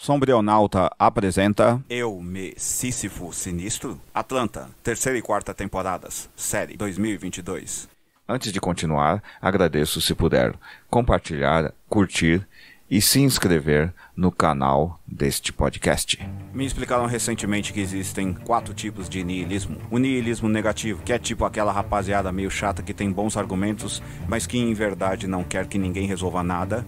Sombrionauta apresenta Eu, Sísifo Sinistro, Atlanta, terceira e quarta temporadas, série 2022. Antes de continuar, agradeço se puder compartilhar, curtir e se inscrever no canal deste podcast. Me explicaram recentemente que existem 4 tipos de niilismo. O niilismo negativo, que é tipo aquela rapaziada meio chata que tem bons argumentos, mas que em verdade não quer que ninguém resolva nada.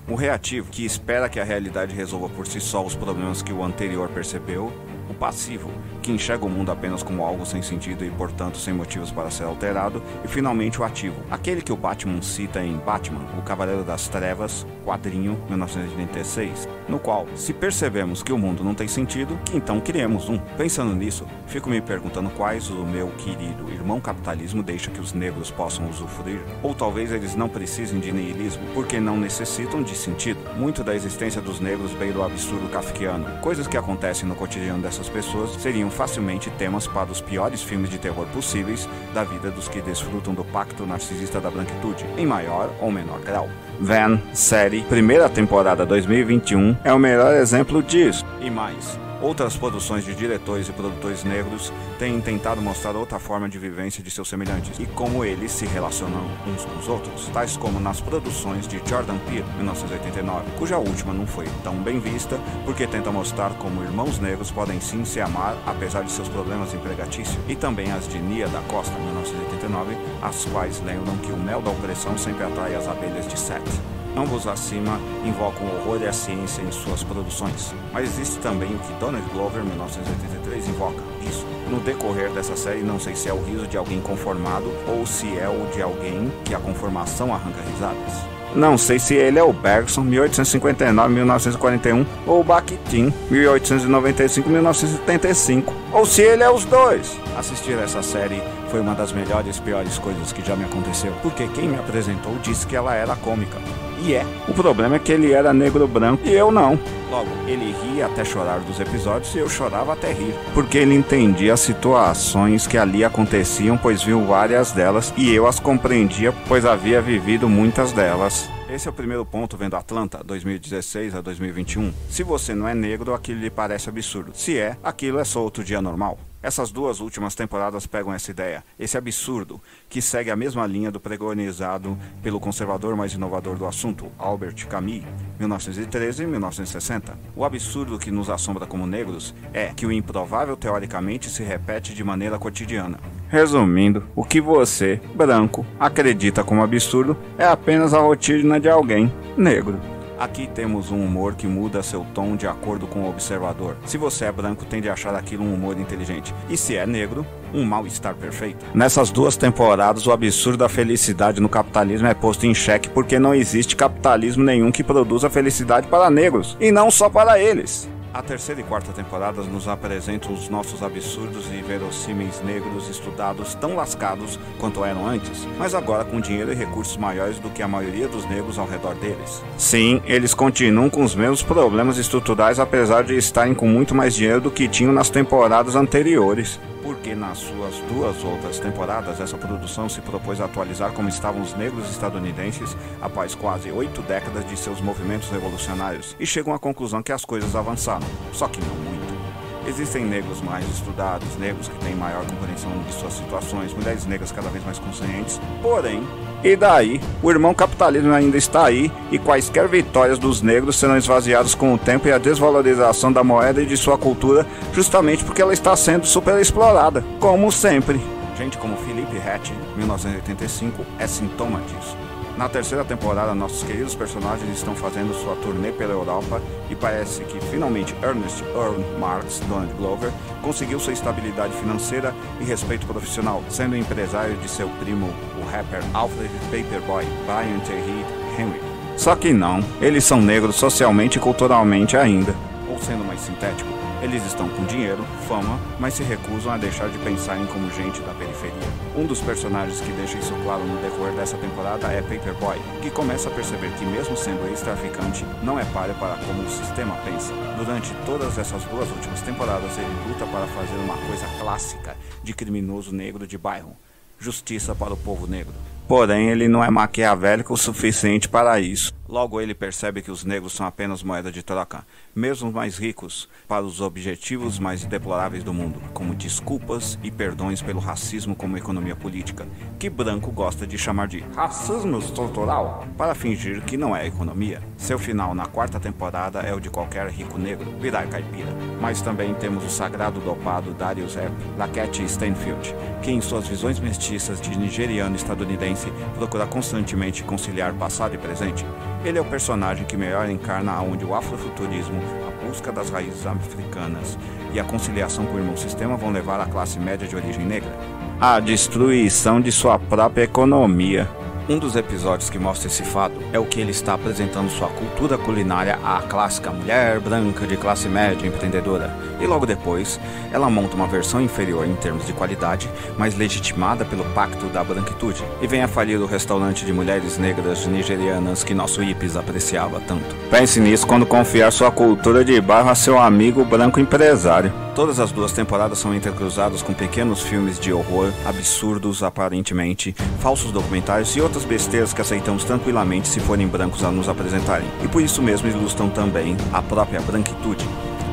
O reativo, que espera que a realidade resolva por si só os problemas que o anterior percebeu. O passivo, que enxerga o mundo apenas como algo sem sentido e, portanto, sem motivos para ser alterado. E, finalmente, o ativo, aquele que o Batman cita em Batman, o Cavaleiro das Trevas, quadrinho 1986, no qual, se percebemos que o mundo não tem sentido, que então criemos um. Pensando nisso, fico me perguntando quais o meu querido irmão capitalismo deixa que os negros possam usufruir. Ou talvez eles não precisem de niilismo, porque não necessitam de sentido. Muito da existência dos negros veio do absurdo kafkiano. Coisas que acontecem no cotidiano dessas pessoas seriam facilmente temas para os piores filmes de terror possíveis da vida dos que desfrutam do pacto narcisista da branquitude, em maior ou menor grau. Van, série, primeira temporada 2021, é o melhor exemplo disso. E mais, outras produções de diretores e produtores negros têm tentado mostrar outra forma de vivência de seus semelhantes e como eles se relacionam uns com os outros, tais como nas produções de Jordan Peele, 1989, cuja última não foi tão bem vista porque tenta mostrar como irmãos negros podem sim se amar apesar de seus problemas empregatícios, e também as de Nia da Costa, 1989, as quais lembram que o mel da opressão sempre atrai as abelhas de Seth. Ambos acima invocam o horror e a ciência em suas produções. Mas existe também o que Donald Glover, 1983, invoca, isso. No decorrer dessa série, não sei se é o riso de alguém conformado ou se é o de alguém que a conformação arranca risadas. Não sei se ele é o Bergson, 1859-1941, ou o Bakhtin, 1895-1975, ou se ele é os dois. Assistir essa série foi uma das melhores e piores coisas que já me aconteceu, porque quem me apresentou disse que ela era cômica. E é. O problema é que ele era negro branco e eu não. Logo, ele ria até chorar dos episódios e eu chorava até rir, porque ele entendia as situações que ali aconteciam, pois viu várias delas, e eu as compreendia, pois havia vivido muitas delas. Esse é o primeiro ponto vendo Atlanta, 2016 a 2021. Se você não é negro, aquilo lhe parece absurdo. Se é, aquilo é só outro dia normal. Essas duas últimas temporadas pegam essa ideia, esse absurdo, que segue a mesma linha do pregonizado pelo conservador mais inovador do assunto, Albert Camus, 1913 e 1960. O absurdo que nos assombra como negros é que o improvável teoricamente se repete de maneira cotidiana. Resumindo, o que você, branco, acredita como absurdo é apenas a rotina de alguém negro. Aqui temos um humor que muda seu tom de acordo com o observador. Se você é branco, tende a achar aquilo um humor inteligente. E se é negro, um mal-estar perfeito. Nessas duas temporadas, o absurdo da felicidade no capitalismo é posto em xeque porque não existe capitalismo nenhum que produza felicidade para negros. E não só para eles. A terceira e quarta temporadas nos apresentam os nossos absurdos e verossímeis negros estudados tão lascados quanto eram antes, mas agora com dinheiro e recursos maiores do que a maioria dos negros ao redor deles. Sim, eles continuam com os mesmos problemas estruturais apesar de estarem com muito mais dinheiro do que tinham nas temporadas anteriores. Porque nas suas duas outras temporadas, essa produção se propôs a atualizar como estavam os negros estadunidenses após quase 8 décadas de seus movimentos revolucionários, e chegam à conclusão que as coisas avançaram, só que não muito. Existem negros mais estudados, negros que têm maior compreensão de suas situações, mulheres negras cada vez mais conscientes, porém, e daí, o irmão capitalismo ainda está aí, e quaisquer vitórias dos negros serão esvaziadas com o tempo e a desvalorização da moeda e de sua cultura, justamente porque ela está sendo superexplorada, como sempre. Gente como Philip Hatch, 1985, é sintoma disso. Na terceira temporada, nossos queridos personagens estão fazendo sua turnê pela Europa e parece que finalmente Ernest Earl Marx, Donald Glover, conseguiu sua estabilidade financeira e respeito profissional, sendo empresário de seu primo, o rapper Alfred Paperboy, Brian T. Reed Henry. Só que não, eles são negros socialmente e culturalmente ainda. Ou sendo mais sintético, eles estão com dinheiro, fama, mas se recusam a deixar de pensarem como gente da periferia. Um dos personagens que deixa isso claro no decorrer dessa temporada é Paperboy, que começa a perceber que mesmo sendo ex-traficante, não é páreo para como o sistema pensa. Durante todas essas duas últimas temporadas, ele luta para fazer uma coisa clássica de criminoso negro de bairro: justiça para o povo negro. Porém, ele não é maquiavélico o suficiente para isso. Logo, ele percebe que os negros são apenas moeda de troca, mesmo os mais ricos, para os objetivos mais deploráveis do mundo, como desculpas e perdões pelo racismo como economia política, que branco gosta de chamar de racismo estrutural, para fingir que não é economia. Seu final na 4ª temporada é o de qualquer rico negro virar caipira. Mas também temos o sagrado dopado Darius Epp, Lakeith Stanfield, que em suas visões mestiças de nigeriano e estadunidense procura constantemente conciliar passado e presente. Ele é o personagem que melhor encarna aonde o afrofuturismo, a busca das raízes africanas e a conciliação com o irmão sistema vão levar a classe média de origem negra à destruição de sua própria economia. Um dos episódios que mostra esse fato é o que ele está apresentando sua cultura culinária à clássica mulher branca de classe média empreendedora. E logo depois, ela monta uma versão inferior em termos de qualidade, mas legitimada pelo pacto da branquitude, e vem a falir o restaurante de mulheres negras nigerianas que nosso hippies apreciava tanto. Pense nisso quando confiar sua cultura de bairro a seu amigo branco empresário. Todas as 2 temporadas são intercruzadas com pequenos filmes de horror, absurdos aparentemente, falsos documentários e outras besteiras que aceitamos tranquilamente se forem brancos a nos apresentarem. E por isso mesmo ilustram também a própria branquitude.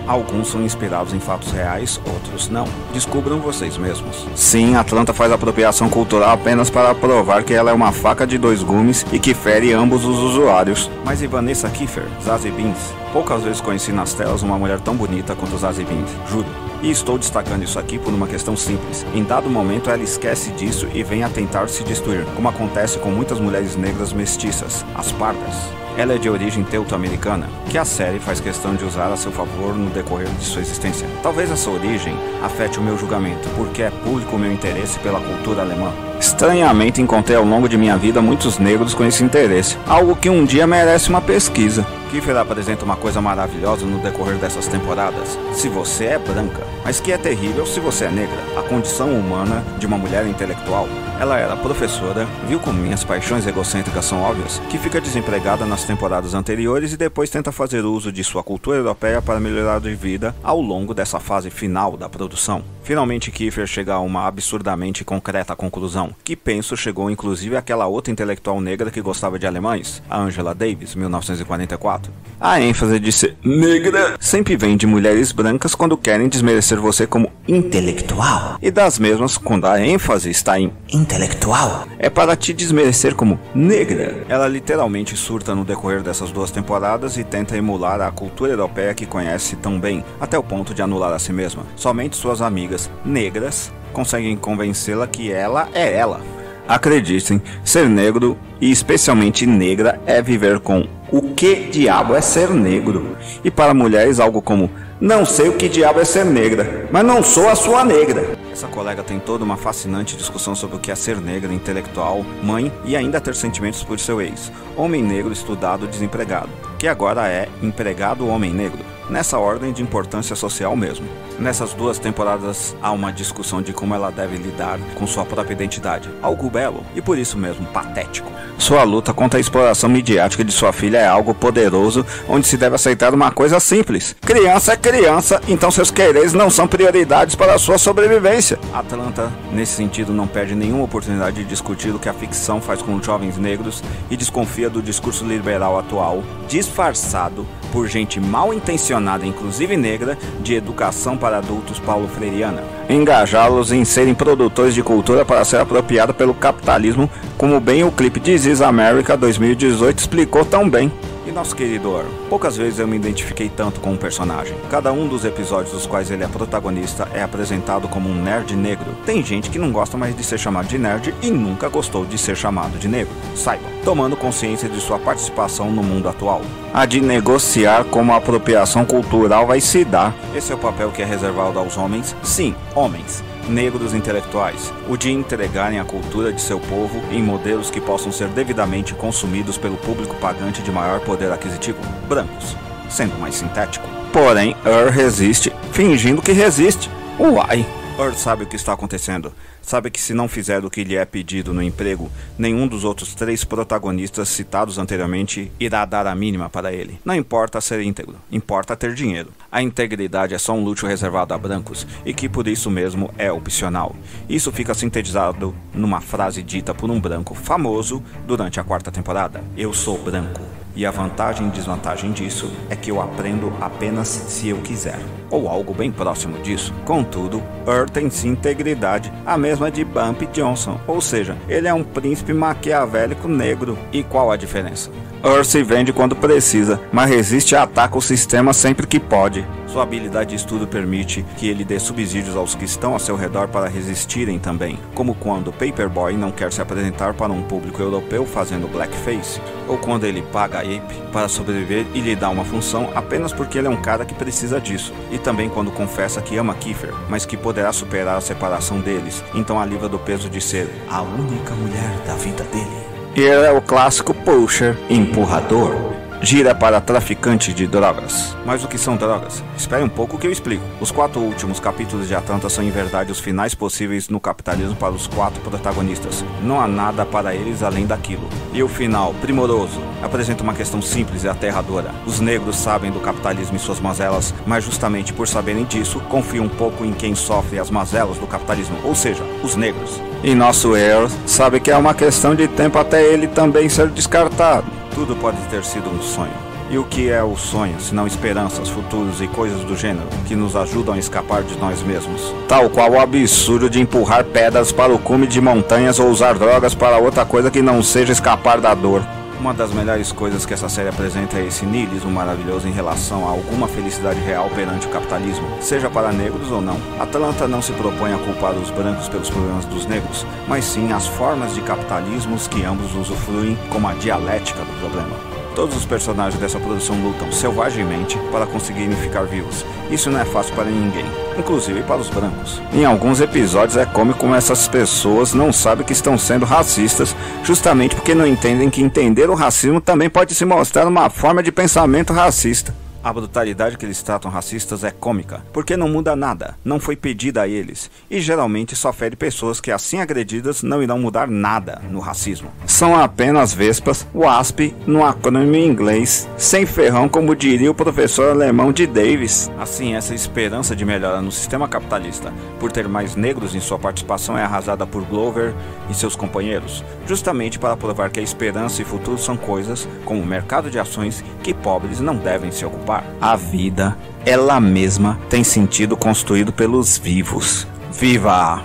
Alguns são inspirados em fatos reais, outros não. Descubram vocês mesmos. Sim, Atlanta faz apropriação cultural apenas para provar que ela é uma faca de 2 gumes e que fere ambos os usuários. Mas e Vanessa Kiefer, Zazie Beetz? Poucas vezes conheci nas telas uma mulher tão bonita quanto Zazie Beetz, juro. E estou destacando isso aqui por uma questão simples. Em dado momento ela esquece disso e vem a tentar se destruir, como acontece com muitas mulheres negras mestiças, as pardas. Ela é de origem teuto-americana, que a série faz questão de usar a seu favor no decorrer de sua existência. Talvez essa origem afete o meu julgamento, porque é público o meu interesse pela cultura alemã. Estranhamente encontrei ao longo de minha vida muitos negros com esse interesse, algo que um dia merece uma pesquisa. Kiefer apresenta uma coisa maravilhosa no decorrer dessas temporadas. Se você é branca, mas que é terrível se você é negra, a condição humana de uma mulher intelectual. Ela era professora, viu como minhas paixões egocêntricas são óbvias, que fica desempregada nas temporadas anteriores e depois tenta fazer uso de sua cultura europeia para melhorar de vida ao longo dessa fase final da produção. Finalmente Kiefer chega a uma absurdamente concreta conclusão, que penso chegou inclusive àquela outra intelectual negra que gostava de alemães, a Angela Davis, 1944. A ênfase de ser negra sempre vem de mulheres brancas quando querem desmerecer você como intelectual, e das mesmas quando a ênfase está em intelectual, é para te desmerecer como negra. Ela literalmente surta no decorrer dessas 2 temporadas e tenta emular a cultura europeia que conhece tão bem, até o ponto de anular a si mesma. Somente suas amigas negras conseguem convencê-la que ela é ela. Acreditem, ser negro, e especialmente negra, é viver com o que diabo é ser negro. E para mulheres algo como, não sei o que diabo é ser negra, mas não sou a sua negra. Essa colega tem toda uma fascinante discussão sobre o que é ser negra, intelectual, mãe e ainda ter sentimentos por seu ex, homem negro estudado desempregado, que agora é empregado homem negro. Nessa ordem de importância social mesmo. Nessas 2 temporadas há uma discussão de como ela deve lidar com sua própria identidade, algo belo e por isso mesmo patético. Sua luta contra a exploração midiática de sua filha é algo poderoso, onde se deve aceitar uma coisa simples: criança é criança, então seus quereres não são prioridades para a sua sobrevivência. Atlanta, nesse sentido, não perde nenhuma oportunidade de discutir o que a ficção faz com os jovens negros e desconfia do discurso liberal atual, disfarçado por gente mal intencionada, inclusive negra, de educação para adultos paulo-freiriana. Engajá-los em serem produtores de cultura para ser apropriada pelo capitalismo, como bem o clipe This Is America 2018 explicou tão bem. E nosso querido Earl, poucas vezes eu me identifiquei tanto com um personagem. Cada um dos episódios dos quais ele é protagonista é apresentado como um nerd negro. Tem gente que não gosta mais de ser chamado de nerd e nunca gostou de ser chamado de negro. Saibam, tomando consciência de sua participação no mundo atual. A de negociar como a apropriação cultural vai se dar. Esse é o papel que é reservado aos homens, sim, homens, negros intelectuais, o de entregarem a cultura de seu povo em modelos que possam ser devidamente consumidos pelo público pagante de maior poder aquisitivo, brancos, sendo mais sintético. Porém, Earl resiste, fingindo que resiste. Uai! Earth sabe o que está acontecendo. Sabe que se não fizer o que lhe é pedido no emprego, nenhum dos outros 3 protagonistas citados anteriormente irá dar a mínima para ele. Não importa ser íntegro, importa ter dinheiro. A integridade é só um luxo reservado a brancos e que por isso mesmo é opcional. Isso fica sintetizado numa frase dita por um branco famoso durante a 4ª temporada. Eu sou branco. E a vantagem e desvantagem disso é que eu aprendo apenas se eu quiser, ou algo bem próximo disso. Contudo, Earth tem sim integridade, a mesma de Bump Johnson, ou seja, ele é um príncipe maquiavélico negro. E qual a diferença? Earth se vende quando precisa, mas resiste e ataca o sistema sempre que pode. Sua habilidade de estudo permite que ele dê subsídios aos que estão ao seu redor para resistirem também, como quando Paperboy não quer se apresentar para um público europeu fazendo blackface, ou quando ele paga a Ape para sobreviver e lhe dá uma função apenas porque ele é um cara que precisa disso, e também quando confessa que ama Kiefer, mas que poderá superar a separação deles, então a livra do peso de ser a única mulher da vida dele. Ele é o clássico pusher, empurrador. Gira para traficante de drogas. Mas o que são drogas? Espere um pouco que eu explico. Os 4 últimos capítulos de Atlanta são em verdade os finais possíveis no capitalismo para os 4 protagonistas. Não há nada para eles além daquilo. E o final, primoroso, apresenta uma questão simples e aterradora. Os negros sabem do capitalismo e suas mazelas, mas justamente por saberem disso, confiam um pouco em quem sofre as mazelas do capitalismo, ou seja, os negros. E nosso Earth sabe que é uma questão de tempo até ele também ser descartado. Tudo pode ter sido um sonho. E o que é o sonho, se não esperanças, futuros e coisas do gênero, que nos ajudam a escapar de nós mesmos? Tal qual o absurdo de empurrar pedras para o cume de montanhas ou usar drogas para outra coisa que não seja escapar da dor. Uma das melhores coisas que essa série apresenta é esse niilismo maravilhoso em relação a alguma felicidade real perante o capitalismo, seja para negros ou não. Atlanta não se propõe a culpar os brancos pelos problemas dos negros, mas sim as formas de capitalismos que ambos usufruem como a dialética do problema. Todos os personagens dessa produção lutam selvagemente para conseguirem ficar vivos. Isso não é fácil para ninguém, inclusive para os brancos. Em alguns episódios é cômico como essas pessoas não sabem que estão sendo racistas, justamente porque não entendem que entender o racismo também pode se mostrar uma forma de pensamento racista. A brutalidade que eles tratam racistas é cômica, porque não muda nada, não foi pedida a eles, e geralmente só fere pessoas que assim agredidas não irão mudar nada no racismo. São apenas vespas, WASP, no acrônimo em inglês, sem ferrão como diria o professor alemão de Davis. Assim, essa esperança de melhora no sistema capitalista, por ter mais negros em sua participação, é arrasada por Glover e seus companheiros, justamente para provar que a esperança e futuro são coisas, como o mercado de ações, que pobres não devem se ocupar. A vida, ela mesma, tem sentido construído pelos vivos. Viva!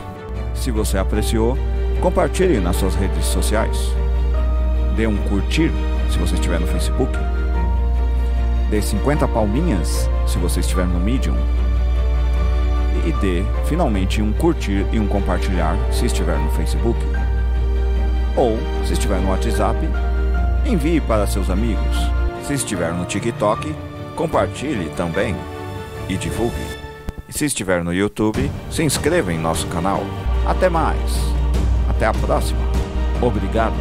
Se você apreciou, compartilhe nas suas redes sociais. Dê um curtir se você estiver no Facebook. Dê 50 palminhas se você estiver no Medium. E dê finalmente um curtir e um compartilhar se estiver no Facebook. Ou, se estiver no WhatsApp, envie para seus amigos. Se estiver no TikTok, compartilhe também e divulgue. E se estiver no YouTube, se inscreva em nosso canal. Até mais. Até a próxima. Obrigado.